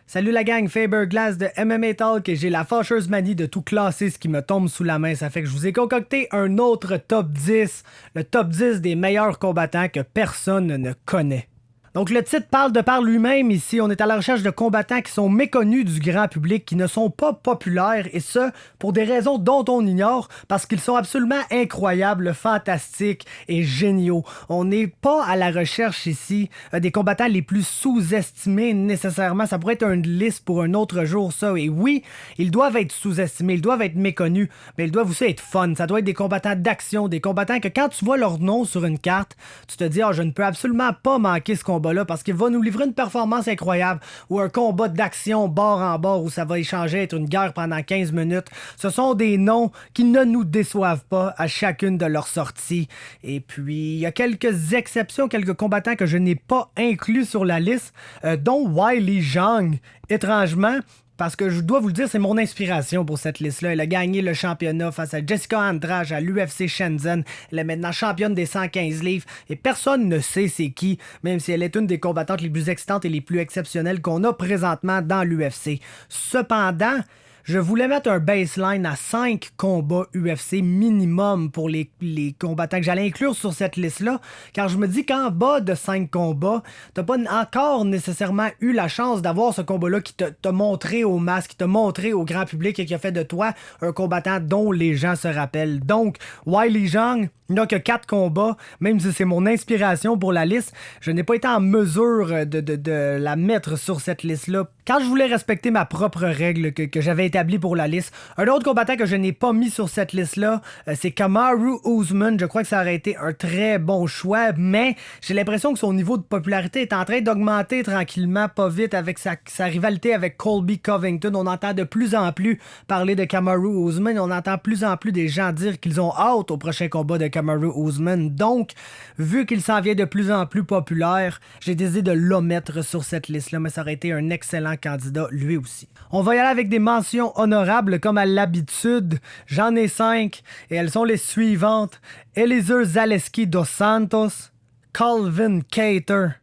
Salut la gang, Faber Glass de MMA Talk et j'ai la fâcheuse manie de tout classer ce qui me tombe sous la main. Ça fait que je vous ai concocté un autre top 10, le top 10 des meilleurs combattants que personne ne connaît. Donc le titre parle de par lui-même ici, on est à la recherche de combattants qui sont méconnus du grand public, qui ne sont pas populaires, et ce, pour des raisons dont on ignore, parce qu'ils sont absolument incroyables, fantastiques et géniaux. On n'est pas à la recherche ici des combattants les plus sous-estimés nécessairement, ça pourrait être une liste pour un autre jour ça, et oui, ils doivent être sous-estimés, ils doivent être méconnus, mais ils doivent aussi être fun, ça doit être des combattants d'action, des combattants que quand tu vois leur nom sur une carte, tu te dis « Ah, je ne peux absolument pas manquer ce combat là parce qu'il va nous livrer une performance incroyable ou un combat d'action bord en bord où ça va échanger être une guerre pendant 15 minutes. Ce sont des noms qui ne nous déçoivent pas à chacune de leurs sorties. Et puis, il y a quelques exceptions, quelques combattants que je n'ai pas inclus sur la liste, dont Weili Zhang, étrangement. Parce que je dois vous le dire, c'est mon inspiration pour cette liste-là. Elle a gagné le championnat face à Jessica Andrade à l'UFC Shenzhen. Elle est maintenant championne des 115 livres et personne ne sait c'est qui, même si elle est une des combattantes les plus excitantes et les plus exceptionnelles qu'on a présentement dans l'UFC. Cependant, je voulais mettre un baseline à 5 combats UFC minimum pour les combattants que j'allais inclure sur cette liste-là, car je me dis qu'en bas de 5 combats, t'as pas encore nécessairement eu la chance d'avoir ce combat-là qui t'a montré au masque, qui t'a montré au grand public et qui a fait de toi un combattant dont les gens se rappellent. Donc, Weili Zhang n'a que 4 combats, même si c'est mon inspiration pour la liste, je n'ai pas été en mesure de la mettre sur cette liste-là. Quand je voulais respecter ma propre règle que j'avais établie pour la liste, un autre combattant que je n'ai pas mis sur cette liste-là, c'est Kamaru Usman. Je crois que ça aurait été un très bon choix, mais j'ai l'impression que son niveau de popularité est en train d'augmenter tranquillement, pas vite, avec sa rivalité avec Colby Covington. On entend de plus en plus parler de Kamaru Usman. On entend de plus en plus des gens dire qu'ils ont hâte au prochain combat de Kamaru Usman. Donc, vu qu'il s'en vient de plus en plus populaire, j'ai décidé de l'omettre sur cette liste-là, mais ça aurait été un excellent candidat lui aussi. On va y aller avec des mentions honorables comme à l'habitude. J'en ai 5 et elles sont les suivantes. Eliezer Zaleski dos Santos, Calvin Kattar,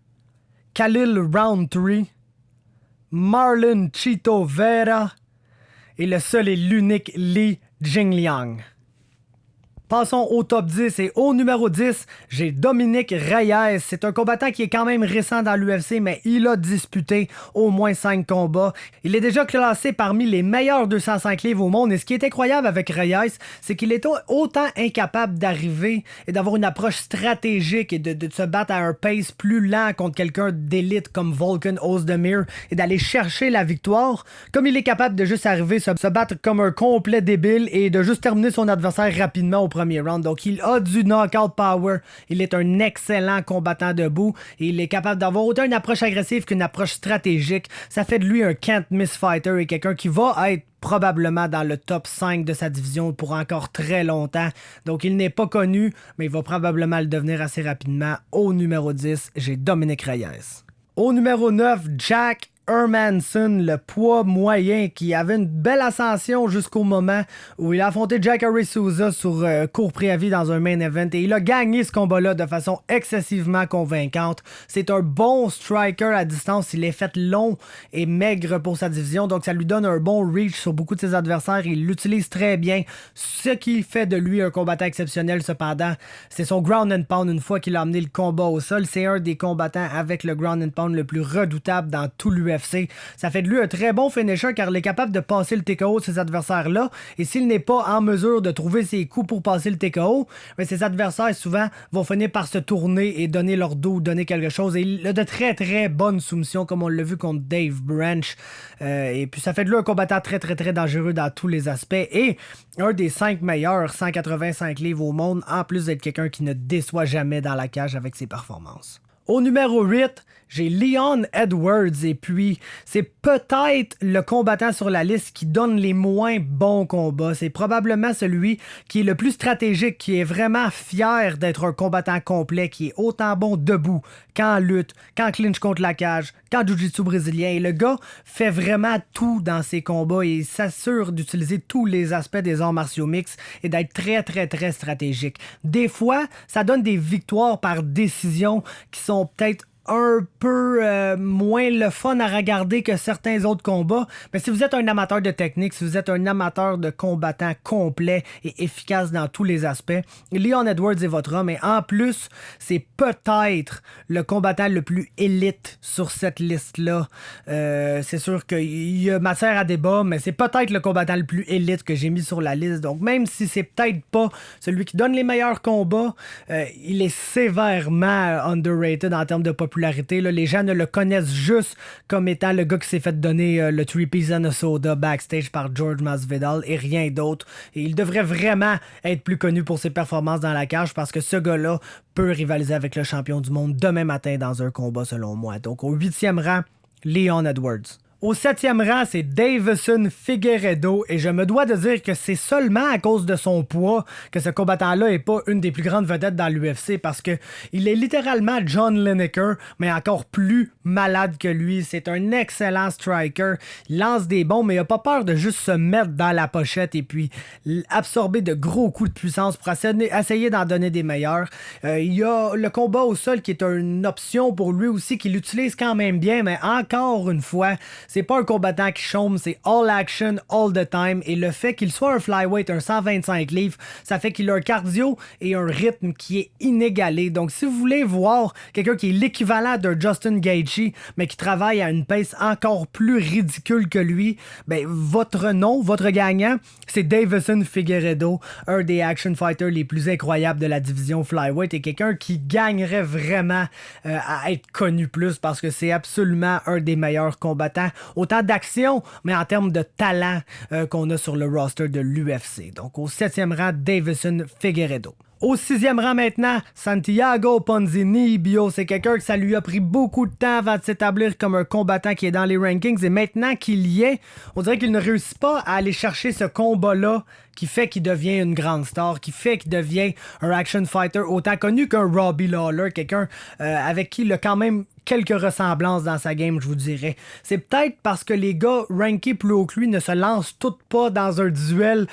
Khalil Rountree, Marlon Chito Vera et le seul et l'unique Li Jingliang. Passons au top 10 et au numéro 10, j'ai Dominick Reyes. C'est un combattant qui est quand même récent dans l'UFC, mais il a disputé au moins 5 combats. Il est déjà classé parmi les meilleurs 205 livres au monde et ce qui est incroyable avec Reyes, c'est qu'il est autant incapable d'arriver et d'avoir une approche stratégique et de se battre à un pace plus lent contre quelqu'un d'élite comme Volkan Ozdemir et d'aller chercher la victoire, comme il est capable de juste arriver, se battre comme un complet débile et de juste terminer son adversaire rapidement au premier round. Donc, il a du knockout power. Il est un excellent combattant debout et il est capable d'avoir autant une approche agressive qu'une approche stratégique. Ça fait de lui un can't miss fighter et quelqu'un qui va être probablement dans le top 5 de sa division pour encore très longtemps. Donc, il n'est pas connu, mais il va probablement le devenir assez rapidement. Au numéro 10, j'ai Dominick Reyes. Au numéro 9, Jack Hermansson, le poids moyen qui avait une belle ascension jusqu'au moment où il a affronté Jacare Souza sur court préavis dans un main event et il a gagné ce combat-là de façon excessivement convaincante. C'est un bon striker à distance, il est fait long et maigre pour sa division, donc ça lui donne un bon reach sur beaucoup de ses adversaires, il l'utilise très bien. Ce qui fait de lui un combattant exceptionnel cependant, c'est son ground and pound une fois qu'il a amené le combat au sol. C'est un des combattants avec le ground and pound le plus redoutable dans tout l'UFC. Ça fait de lui un très bon finisher car il est capable de passer le TKO de ses adversaires-là. Et s'il n'est pas en mesure de trouver ses coups pour passer le TKO, mais ses adversaires souvent vont finir par se tourner et donner leur dos ou donner quelque chose. Et il a de très très bonnes soumissions comme on l'a vu contre Dave Branch. Et puis ça fait de lui un combattant très très très dangereux dans tous les aspects. Et un des 5 meilleurs 185 livres au monde, en plus d'être quelqu'un qui ne déçoit jamais dans la cage avec ses performances. Au numéro 8, j'ai Leon Edwards et puis c'est peut-être le combattant sur la liste qui donne les moins bons combats. C'est probablement celui qui est le plus stratégique, qui est vraiment fier d'être un combattant complet, qui est autant bon debout qu'en lutte, qu'en clinch contre la cage, qu'en jiu-jitsu brésilien. Et le gars fait vraiment tout dans ses combats et il s'assure d'utiliser tous les aspects des arts martiaux mixtes et d'être très très très stratégique. Des fois, ça donne des victoires par décision qui sont peut-être un peu moins le fun à regarder que certains autres combats. Mais si vous êtes un amateur de technique, si vous êtes un amateur de combattant complet et efficace dans tous les aspects, Leon Edwards est votre homme. Et en plus, c'est peut-être le combattant le plus élite sur cette liste-là. C'est sûr qu'il y a matière à débat, mais c'est peut-être le combattant le plus élite que j'ai mis sur la liste. Donc même si c'est peut-être pas celui qui donne les meilleurs combats, il est sévèrement underrated en termes de popularité. Là, les gens ne le connaissent juste comme étant le gars qui s'est fait donner le 3-piece and a soda backstage par George Masvidal et rien d'autre. Et il devrait vraiment être plus connu pour ses performances dans la cage parce que ce gars-là peut rivaliser avec le champion du monde demain matin dans un combat selon moi. Donc au 8e rang, Leon Edwards. Au 7e rang, c'est Deiveson Figueiredo et je me dois de dire que c'est seulement à cause de son poids que ce combattant-là n'est pas une des plus grandes vedettes dans l'UFC parce que il est littéralement John Lineker, mais encore plus malade que lui. C'est un excellent striker. Il lance des bombes, mais il n'a pas peur de juste se mettre dans la pochette et puis absorber de gros coups de puissance pour essayer d'en donner des meilleurs. Il y a le combat au sol qui est une option pour lui aussi, qu'il utilise quand même bien, mais encore une fois, c'est pas un combattant qui chôme, c'est all action, all the time. Et le fait qu'il soit un flyweight, un 125 livres, ça fait qu'il a un cardio et un rythme qui est inégalé. Donc, si vous voulez voir quelqu'un qui est l'équivalent d'un Justin Gaethje, mais qui travaille à une pace encore plus ridicule que lui, ben, votre nom, votre gagnant, c'est Deiveson Figueiredo, un des action fighters les plus incroyables de la division flyweight et quelqu'un qui gagnerait vraiment à être connu plus parce que c'est absolument un des meilleurs combattants. Autant d'action, mais en termes de talent qu'on a sur le roster de l'UFC. Donc au 7e rang, Deiveson Figueiredo. Au 6e rang maintenant, Santiago Ponzinibbio. C'est quelqu'un que ça lui a pris beaucoup de temps avant de s'établir comme un combattant qui est dans les rankings. Et maintenant qu'il y est, on dirait qu'il ne réussit pas à aller chercher ce combat-là qui fait qu'il devient une grande star, qui fait qu'il devient un action fighter autant connu qu'un Robbie Lawler, quelqu'un avec qui il a quand même quelques ressemblances dans sa game, je vous dirais. C'est peut-être parce que les gars rankés plus haut que lui ne se lancent tous pas dans un duel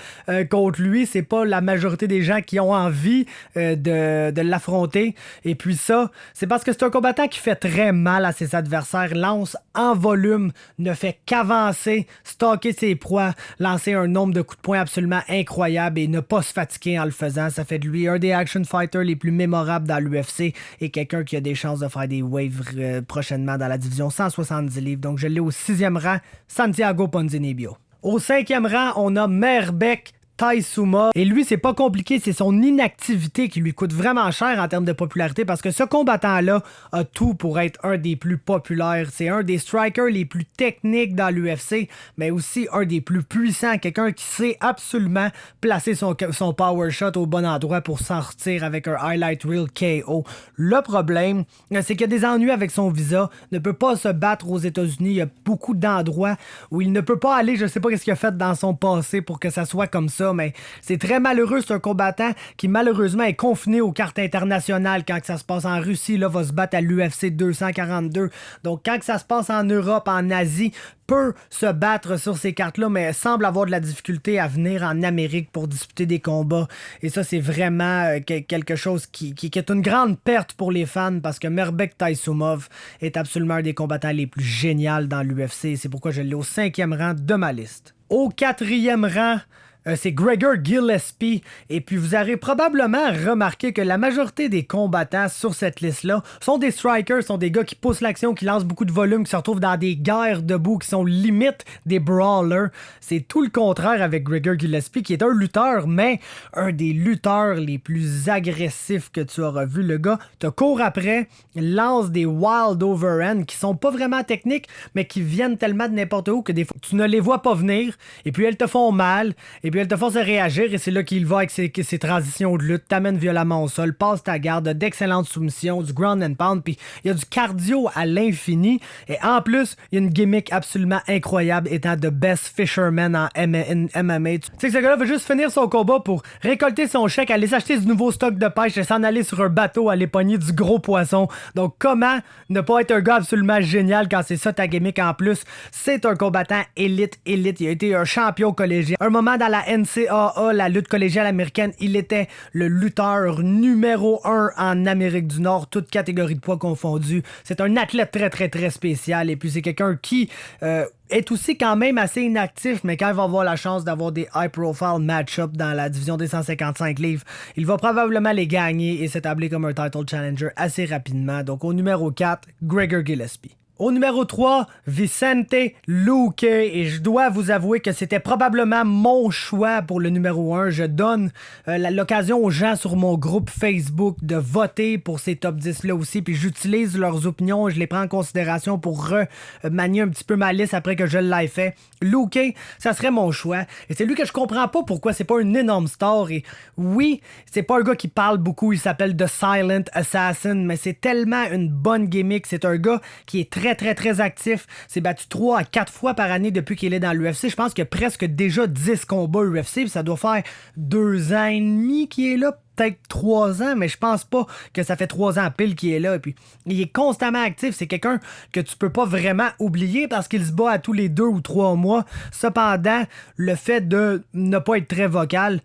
contre lui. C'est pas la majorité des gens qui ont envie de l'affronter. Et puis ça, c'est parce que c'est un combattant qui fait très mal à ses adversaires, lance en volume, ne fait qu'avancer, stalker ses proies, lancer un nombre de coups de poing absolument incroyable et ne pas se fatiguer en le faisant. Ça fait de lui un des action fighters les plus mémorables dans l'UFC et quelqu'un qui a des chances de faire des waves prochainement dans la division 170 livres. Donc je l'ai au 6e rang, Santiago Ponzinibbio. Au 5e rang, on a Mairbek Taisuma. Et lui, c'est pas compliqué, c'est son inactivité qui lui coûte vraiment cher en termes de popularité parce que ce combattant-là a tout pour être un des plus populaires. C'est un des strikers les plus techniques dans l'UFC, mais aussi un des plus puissants. Quelqu'un qui sait absolument placer son power shot au bon endroit pour sortir avec un highlight reel KO. Le problème, c'est qu'il y a des ennuis avec son visa, ne peut pas se battre aux États-Unis. Il y a beaucoup d'endroits où il ne peut pas aller. Je sais pas ce qu'il a fait dans son passé pour que ça soit comme ça, mais c'est très malheureux. C'est un combattant qui malheureusement est confiné aux cartes internationales quand ça se passe en Russie. Là, va se battre à l'UFC 242. Donc quand ça se passe en Europe, en Asie, peut se battre sur ces cartes-là, mais semble avoir de la difficulté à venir en Amérique pour disputer des combats. Et ça, c'est vraiment quelque chose qui est une grande perte pour les fans parce que Mairbek Taisumov est absolument un des combattants les plus géniaux dans l'UFC. C'est pourquoi je l'ai au 5e rang de ma liste. Au 4e rang, c'est Gregor Gillespie. Et puis vous aurez probablement remarqué que la majorité des combattants sur cette liste-là sont des strikers, sont des gars qui poussent l'action, qui lancent beaucoup de volume, qui se retrouvent dans des guerres debout, qui sont limite des brawlers. C'est tout le contraire avec Gregor Gillespie, qui est un lutteur, mais un des lutteurs les plus agressifs que tu auras vu. Le gars te court après, lance des wild overhand qui sont pas vraiment techniques, mais qui viennent tellement de n'importe où que des fois tu ne les vois pas venir, et puis elles te font mal, et puis elle te force à réagir et c'est là qu'il va avec ses transitions de lutte, t'amène violemment au sol, passe ta garde, d'excellentes soumissions, du ground and pound, puis il y a du cardio à l'infini et en plus, il y a une gimmick absolument incroyable étant the best fisherman en MMA. Tu sais que ce gars-là veut juste finir son combat pour récolter son chèque, aller s'acheter du nouveau stock de pêche et s'en aller sur un bateau aller pogner du gros poisson. Donc comment ne pas être un gars absolument génial quand c'est ça ta gimmick en plus? C'est un combattant élite. Il a été un champion collégien. Un moment dans la la NCAA, la lutte collégiale américaine. Il était le lutteur numéro 1 en Amérique du Nord, toute catégorie de poids confondue. C'est un athlète très, très, très spécial. Et puis, c'est quelqu'un qui est aussi quand même assez inactif, mais quand il va avoir la chance d'avoir des high-profile match-ups dans la division des 155 livres, il va probablement les gagner et s'établir comme un title challenger assez rapidement. Donc, au numéro 4, Gregor Gillespie. Au numéro 3, Vicente Luque. Et je dois vous avouer que c'était probablement mon choix pour le numéro 1. Je donne l'occasion aux gens sur mon groupe Facebook de voter pour ces top 10-là aussi. Puis j'utilise leurs opinions et je les prends en considération pour remanier un petit peu ma liste après que je l'ai fait. Luque, ça serait mon choix. Et c'est lui que je comprends pas pourquoi c'est pas une énorme star. Et oui, c'est pas un gars qui parle beaucoup. Il s'appelle The Silent Assassin. Mais c'est tellement une bonne gimmick. C'est un gars qui est très, très, très actif. S'est battu 3 à 4 fois par année depuis qu'il est dans l'UFC. Je pense qu'il y a presque déjà 10 combats UFC. Puis ça doit faire 2 ans et demi qu'il est là. Peut-être 3 ans, mais je pense pas que ça fait 3 ans pile qu'il est là. Et puis, il est constamment actif. C'est quelqu'un que tu peux pas vraiment oublier parce qu'il se bat à tous les 2 ou 3 mois. Cependant, le fait de ne pas être très vocal,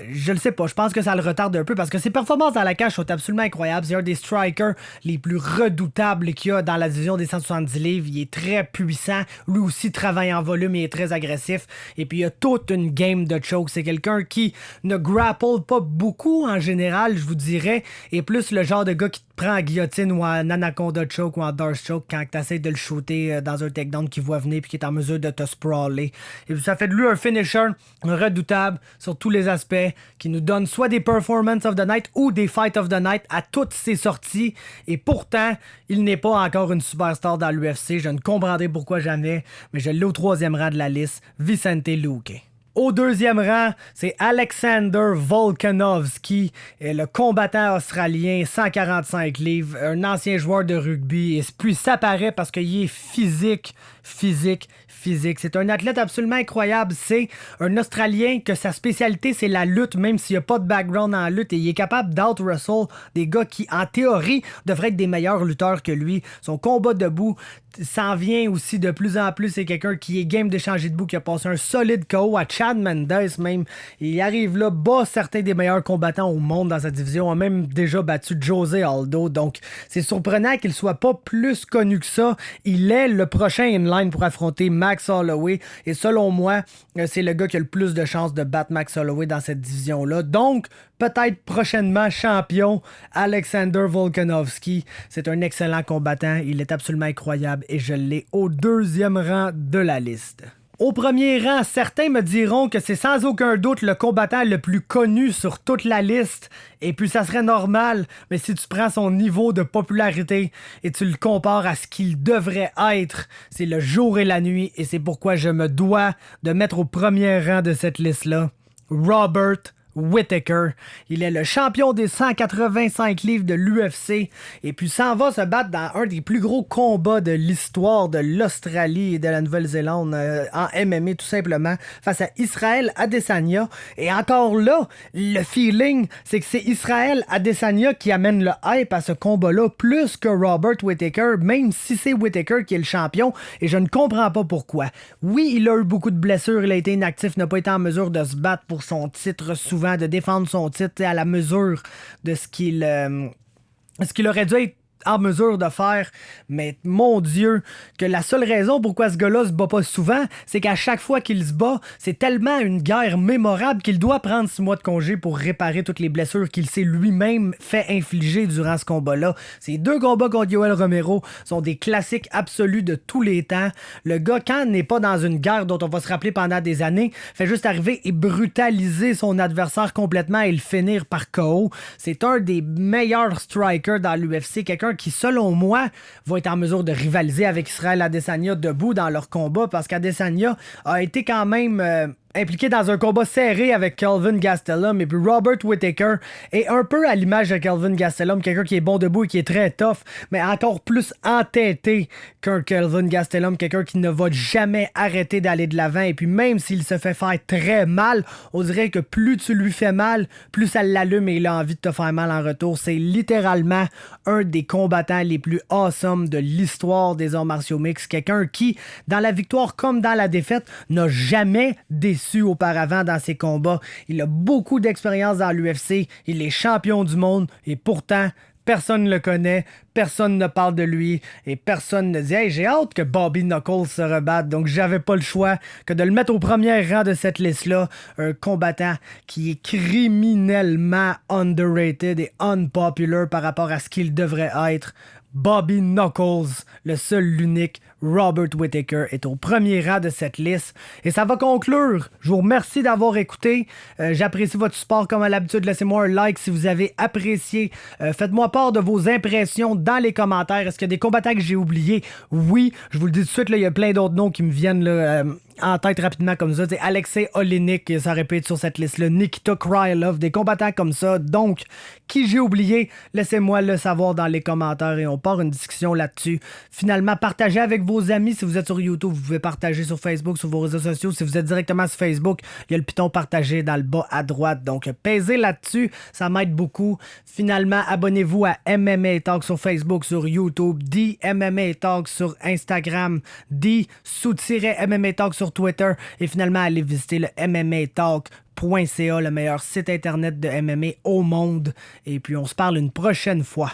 je le sais pas. Je pense que ça le retarde un peu parce que ses performances dans la cage sont absolument incroyables. C'est un des strikers les plus redoutables qu'il y a dans la division des 170 livres. Il est très puissant. Lui aussi travaille en volume et est très agressif. Et puis, il y a toute une game de choke. C'est quelqu'un qui ne grapple pas beaucoup en général, je vous dirais, est plus le genre de gars qui te prend en guillotine ou en anaconda choke ou en Darce choke quand tu essaies de le shooter dans un takedown qui voit venir puis qui est en mesure de te sprawler. Et ça fait de lui un finisher redoutable sur tous les aspects qui nous donne soit des performances of the night ou des fight of the night à toutes ses sorties. Et pourtant, il n'est pas encore une superstar dans l'UFC. Je ne comprendrai pourquoi jamais, mais je l'ai au 3e rang de la liste, Vicente Luque. Au 2e rang, c'est Alexander Volkanovski, le combattant australien, 145 livres, un ancien joueur de rugby. Et puis ça paraît parce qu'il est physique. C'est un athlète absolument incroyable. C'est un Australien que sa spécialité, c'est la lutte, même s'il n'y a pas de background en lutte. Et il est capable d'out-wrestle des gars qui, en théorie, devraient être des meilleurs lutteurs que lui. Son combat debout s'en vient aussi de plus en plus. C'est quelqu'un qui est game de changer debout, qui a passé un solide KO à Chad Mendes même. Il arrive là, bat certains des meilleurs combattants au monde dans sa division. A même déjà battu Jose Aldo. Donc, c'est surprenant qu'il soit pas plus connu que ça. Il est le prochain in-line pour affronter Max Holloway. Et selon moi, c'est le gars qui a le plus de chances de battre Max Holloway dans cette division-là. Donc, peut-être prochainement champion, Alexander Volkanovski. C'est un excellent combattant. Il est absolument incroyable et je l'ai au 2e rang de la liste. Au 1er rang, certains me diront que c'est sans aucun doute le combattant le plus connu sur toute la liste. Et puis ça serait normal, mais si tu prends son niveau de popularité et tu le compares à ce qu'il devrait être, c'est le jour et la nuit. Et c'est pourquoi je me dois de mettre au 1er rang de cette liste-là Robert Whittaker. Il est le champion des 185 livres de l'UFC et puis s'en va se battre dans un des plus gros combats de l'histoire de l'Australie et de la Nouvelle-Zélande en MMA tout simplement face à Israel Adesanya. Et encore là, le feeling, c'est que c'est Israel Adesanya qui amène le hype à ce combat-là plus que Robert Whittaker, même si c'est Whittaker qui est le champion et je ne comprends pas pourquoi. Oui, il a eu beaucoup de blessures, il a été inactif, n'a pas été en mesure de se battre pour son titre souvent, de défendre son titre à la mesure de ce qu'il aurait dû être en mesure de faire, mais mon Dieu, que la seule raison pourquoi ce gars-là se bat pas souvent, c'est qu'à chaque fois qu'il se bat, c'est tellement une guerre mémorable qu'il doit prendre 6 mois de congé pour réparer toutes les blessures qu'il s'est lui-même fait infliger durant ce combat-là. Ces 2 combats contre Yoel Romero sont des classiques absolus de tous les temps. Le gars, quand il n'est pas dans une guerre dont on va se rappeler pendant des années, fait juste arriver et brutaliser son adversaire complètement et le finir par KO. C'est un des meilleurs strikers dans l'UFC, quelqu'un qui, selon moi, va être en mesure de rivaliser avec Israel Adesanya debout dans leur combat parce qu'Adesanya a été quand même impliqué dans un combat serré avec Kelvin Gastelum et puis Robert Whittaker est un peu à l'image de Kelvin Gastelum, quelqu'un qui est bon debout et qui est très tough, mais encore plus entêté qu'un Kelvin Gastelum, quelqu'un qui ne va jamais arrêter d'aller de l'avant et puis même s'il se fait faire très mal, on dirait que plus tu lui fais mal, plus ça l'allume et il a envie de te faire mal en retour. C'est littéralement un des combattants les plus awesome de l'histoire des arts martiaux mixtes, quelqu'un qui, dans la victoire comme dans la défaite, n'a jamais déçu. déçu auparavant dans ses combats. Il a beaucoup d'expérience dans l'UFC. Il est champion du monde et pourtant, personne ne le connaît, personne ne parle de lui et personne ne dit « Hey, j'ai hâte que Bobby Knuckles se rebatte. » Donc, j'avais pas le choix que de le mettre au premier rang de cette liste-là. Un combattant qui est criminellement underrated et unpopular par rapport à ce qu'il devrait être. Bobby Knuckles, le seul, l'unique, Robert Whittaker, est au premier rang de cette liste. Et ça va conclure. Je vous remercie d'avoir écouté. J'apprécie votre support comme à l'habitude. Laissez-moi un like si vous avez apprécié. Faites-moi part de vos impressions dans les commentaires. Est-ce qu'il y a des combattants que j'ai oubliés? Oui. Je vous le dis tout de suite, il y a plein d'autres noms qui me viennent là, en tête rapidement comme ça. Alexei Oleinik, ça aurait pu être sur cette liste-là. Nikita Krylov, des combattants comme ça. Donc, qui j'ai oublié? Laissez-moi le savoir dans les commentaires et on part une discussion là-dessus. Finalement, partagez avec vos amis. Si vous êtes sur YouTube, vous pouvez partager sur Facebook, sur vos réseaux sociaux. Si vous êtes directement sur Facebook, il y a le piton partagé dans le bas à droite. Donc, pèsez là-dessus. Ça m'aide beaucoup. Finalement, abonnez-vous à MMA Talk sur Facebook, sur YouTube, MMA Talk sur Instagram, _MMA Talk sur Twitter et finalement, allez visiter le MMAtalk.ca, le meilleur site internet de MMA au monde. Et puis, on se parle une prochaine fois.